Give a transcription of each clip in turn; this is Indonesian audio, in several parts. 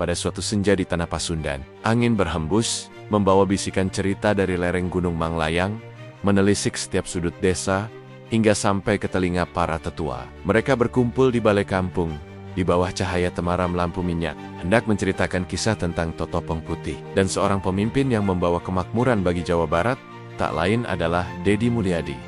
Pada suatu senja di Tanah Pasundan, angin berhembus, membawa bisikan cerita dari lereng Gunung Manglayang, menelisik setiap sudut desa, hingga sampai ke telinga para tetua. Mereka berkumpul di balai kampung, di bawah cahaya temaram lampu minyak, hendak menceritakan kisah tentang Totopong Putih. Dan seorang pemimpin yang membawa kemakmuran bagi Jawa Barat, tak lain adalah Dedi Mulyadi.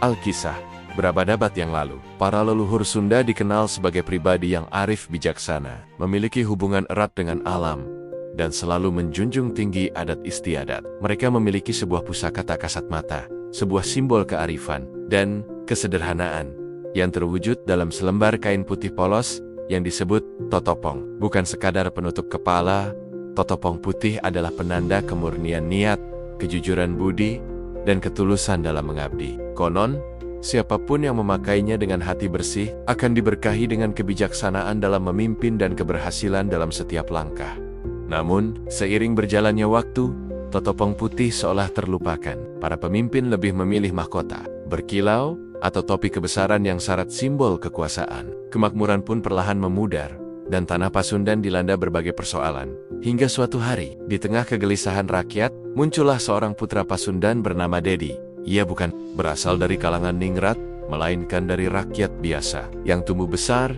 Alkisah. Berabad-abad yang lalu, para leluhur Sunda dikenal sebagai pribadi yang arif bijaksana, memiliki hubungan erat dengan alam, dan selalu menjunjung tinggi adat istiadat. Mereka memiliki sebuah pusaka tak kasat mata, sebuah simbol kearifan dan kesederhanaan yang terwujud dalam selembar kain putih polos yang disebut totopong. Bukan sekadar penutup kepala, totopong putih adalah penanda kemurnian niat, kejujuran budi, dan ketulusan dalam mengabdi. Konon, siapapun yang memakainya dengan hati bersih akan diberkahi dengan kebijaksanaan dalam memimpin dan keberhasilan dalam setiap langkah. Namun, seiring berjalannya waktu, totopong putih seolah terlupakan. Para pemimpin lebih memilih mahkota, berkilau, atau topi kebesaran yang syarat simbol kekuasaan. Kemakmuran pun perlahan memudar, dan Tanah Pasundan dilanda berbagai persoalan. Hingga suatu hari, di tengah kegelisahan rakyat, muncullah seorang putra Pasundan bernama Dedi. Ia bukan berasal dari kalangan ningrat, melainkan dari rakyat biasa, yang tumbuh besar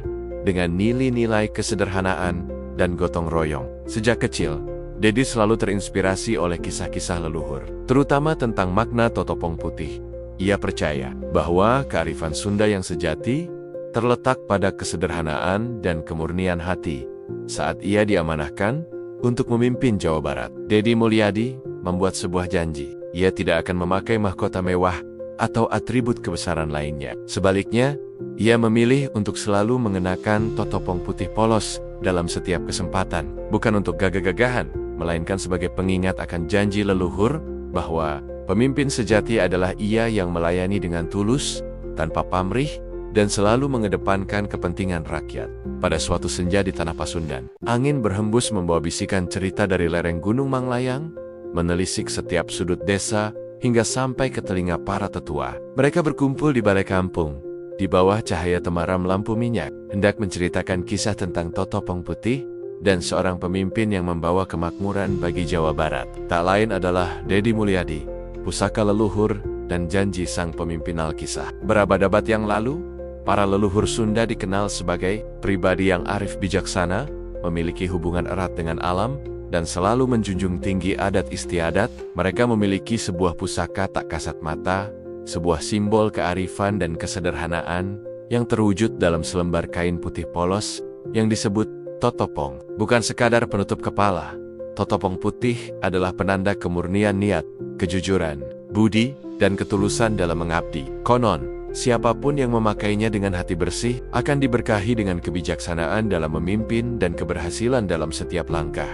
dengan nilai-nilai kesederhanaan dan gotong royong. Sejak kecil, Dedi selalu terinspirasi oleh kisah-kisah leluhur, terutama tentang makna totopong putih. Ia percaya bahwa kearifan Sunda yang sejati terletak pada kesederhanaan dan kemurnian hati. Saat ia diamanahkan untuk memimpin Jawa Barat, Dedi Mulyadi membuat sebuah janji. Ia tidak akan memakai mahkota mewah atau atribut kebesaran lainnya. Sebaliknya, ia memilih untuk selalu mengenakan totopong putih polos dalam setiap kesempatan. Bukan untuk gagah-gagahan, melainkan sebagai pengingat akan janji leluhur bahwa pemimpin sejati adalah ia yang melayani dengan tulus, tanpa pamrih, dan selalu mengedepankan kepentingan rakyat. Pada suatu senja di Tanah Pasundan, angin berhembus membawa bisikan cerita dari lereng Gunung Manglayang, menelisik setiap sudut desa, hingga sampai ke telinga para tetua. Mereka berkumpul di balai kampung, di bawah cahaya temaram lampu minyak, hendak menceritakan kisah tentang totopong putih, dan seorang pemimpin yang membawa kemakmuran bagi Jawa Barat. Tak lain adalah Dedi Mulyadi, pusaka leluhur, dan janji sang pemimpin Alkisah. Berabad-abad yang lalu, para leluhur Sunda dikenal sebagai pribadi yang arif bijaksana, memiliki hubungan erat dengan alam, dan selalu menjunjung tinggi adat istiadat. Mereka memiliki sebuah pusaka tak kasat mata, sebuah simbol kearifan dan kesederhanaan yang terwujud dalam selembar kain putih polos yang disebut totopong. Bukan sekadar penutup kepala, totopong putih adalah penanda kemurnian niat, kejujuran, budi, dan ketulusan dalam mengabdi. Konon, siapapun yang memakainya dengan hati bersih akan diberkahi dengan kebijaksanaan dalam memimpin dan keberhasilan dalam setiap langkah.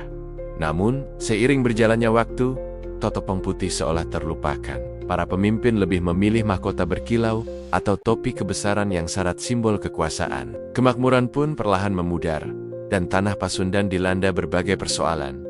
Namun, seiring berjalannya waktu, totopong putih seolah terlupakan. Para pemimpin lebih memilih mahkota berkilau atau topi kebesaran yang syarat simbol kekuasaan. Kemakmuran pun perlahan memudar, dan Tanah Pasundan dilanda berbagai persoalan.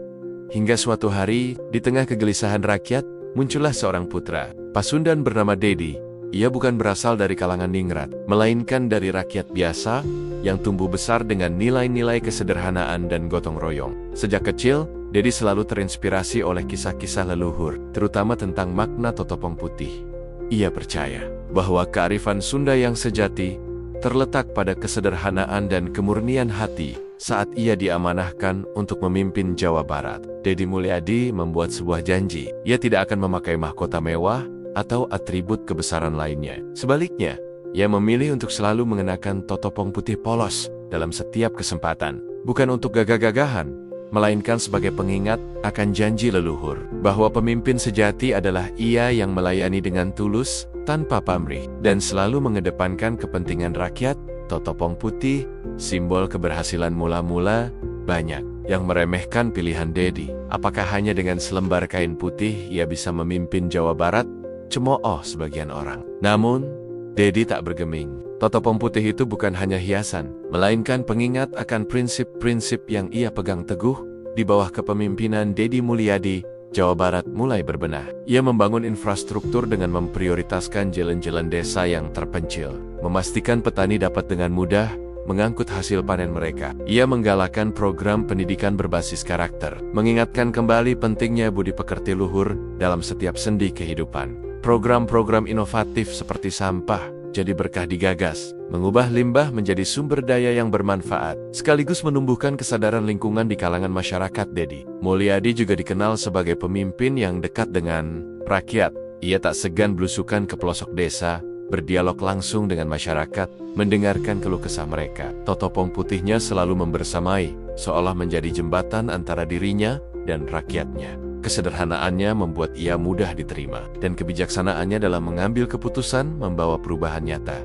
Hingga suatu hari, di tengah kegelisahan rakyat, muncullah seorang putra Pasundan bernama Dedi. Ia bukan berasal dari kalangan ningrat, melainkan dari rakyat biasa yang tumbuh besar dengan nilai-nilai kesederhanaan dan gotong royong. Sejak kecil, Dedi selalu terinspirasi oleh kisah-kisah leluhur, terutama tentang makna totopong putih. Ia percaya bahwa kearifan Sunda yang sejati terletak pada kesederhanaan dan kemurnian hati. Saat ia diamanahkan untuk memimpin Jawa Barat, Dedi Mulyadi membuat sebuah janji. Ia tidak akan memakai mahkota mewah atau atribut kebesaran lainnya. Sebaliknya, ia memilih untuk selalu mengenakan totopong putih polos dalam setiap kesempatan. Bukan untuk gagah-gagahan, melainkan sebagai pengingat akan janji leluhur, bahwa pemimpin sejati adalah ia yang melayani dengan tulus, tanpa pamrih, dan selalu mengedepankan kepentingan rakyat. Totopong putih, simbol keberhasilan mula-mula. Banyak yang meremehkan pilihan Dedi. Apakah hanya dengan selembar kain putih ia bisa memimpin Jawa Barat? Cemooh sebagian orang. Namun, Dedi tak bergeming. Totopong putih itu bukan hanya hiasan, melainkan pengingat akan prinsip-prinsip yang ia pegang teguh. Di bawah kepemimpinan Dedi Mulyadi, Jawa Barat mulai berbenah. Ia membangun infrastruktur dengan memprioritaskan jalan-jalan desa yang terpencil, memastikan petani dapat dengan mudah mengangkut hasil panen mereka. Ia menggalakkan program pendidikan berbasis karakter, mengingatkan kembali pentingnya budi pekerti luhur dalam setiap sendi kehidupan. Program-program inovatif seperti sampah jadi berkah digagas, mengubah limbah menjadi sumber daya yang bermanfaat, sekaligus menumbuhkan kesadaran lingkungan di kalangan masyarakat. Dedi Mulyadi juga dikenal sebagai pemimpin yang dekat dengan rakyat. Ia tak segan belusukan ke pelosok desa, berdialog langsung dengan masyarakat, mendengarkan keluh kesah mereka. Totopong putihnya selalu membersamai, seolah menjadi jembatan antara dirinya dan rakyatnya. Kesederhanaannya membuat ia mudah diterima, dan kebijaksanaannya dalam mengambil keputusan membawa perubahan nyata.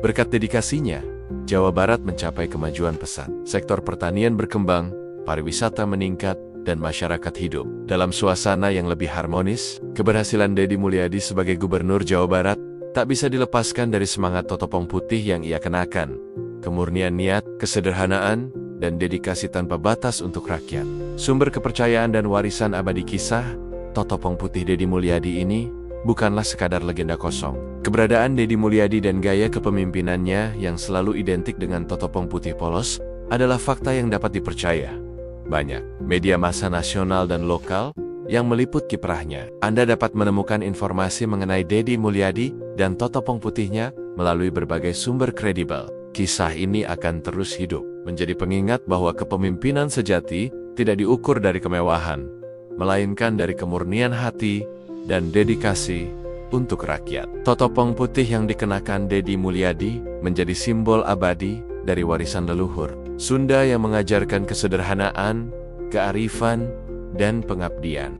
Berkat dedikasinya, Jawa Barat mencapai kemajuan pesat. Sektor pertanian berkembang, pariwisata meningkat, dan masyarakat hidup dalam suasana yang lebih harmonis. Keberhasilan Dedi Mulyadi sebagai Gubernur Jawa Barat tak bisa dilepaskan dari semangat totopong putih yang ia kenakan. Kemurnian niat, kesederhanaan, dan dedikasi tanpa batas untuk rakyat. Sumber kepercayaan dan warisan abadi kisah totopong putih Dedi Mulyadi ini bukanlah sekadar legenda kosong. Keberadaan Dedi Mulyadi dan gaya kepemimpinannya yang selalu identik dengan totopong putih polos adalah fakta yang dapat dipercaya. Banyak media massa nasional dan lokal yang meliput kiprahnya. Anda dapat menemukan informasi mengenai Dedi Mulyadi dan totopong putihnya melalui berbagai sumber kredibel. Kisah ini akan terus hidup, menjadi pengingat bahwa kepemimpinan sejati tidak diukur dari kemewahan, melainkan dari kemurnian hati dan dedikasi untuk rakyat. Totopong putih yang dikenakan Dedi Mulyadi menjadi simbol abadi dari warisan leluhur Sunda yang mengajarkan kesederhanaan, kearifan, dan pengabdian.